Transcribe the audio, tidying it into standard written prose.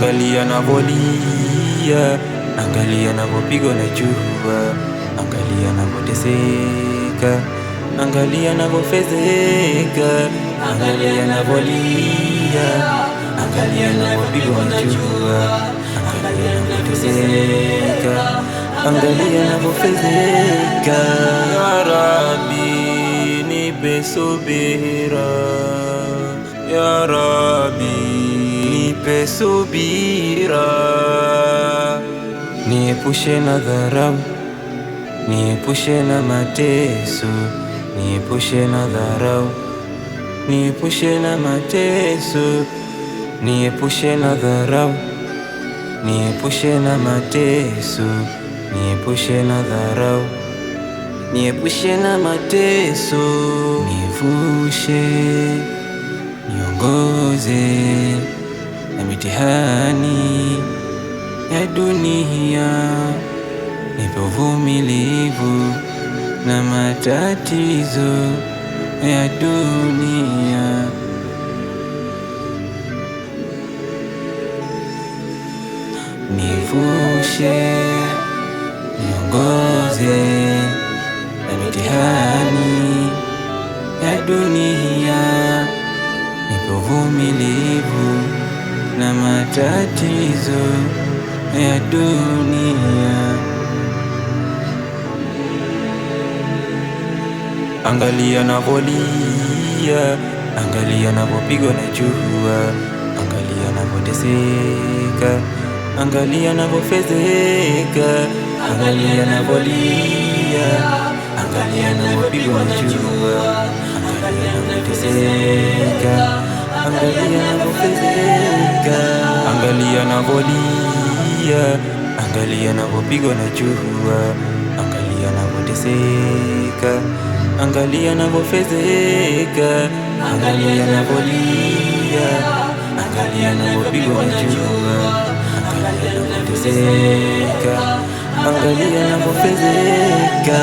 Angalia navolia, angalia navopigwa na jua, angalia navoteseka, angalia navofezeka, angalia navolia, angalia navopigwa na jua, angalia navoteseka, angalia navofezeka. Ya Rabbi nipe subira, Ya Rabbi nipe subira, niepushe na dharau, niepushe na mateso, niepushe na dharau, niepushe na mateso, niepushe na dharau, niepushe na mateso, niepushe na dharau, niepushe na mateso, nivushe, niongoze na mitihani ya dunia, nipe uvumilivu na matatizo ya dunia. Nivushe, niongoze na mitihani ya dunia, nipe uvumilivu na matatizo ya dunia. Angalia navolia, angalia navopigwa na jua, angalia navoteseka, angalia navofezeka, angalia navolia, angalia navopigwa na jua, angalia navoteseka, angalia navofezeka, angalia navolia, angalia navopigwa na jua, angalia navoteseka, angalia navofezeka, angalia navolia, angalia navopigwa na jua, angalia navoteseka, angalia navofezeka.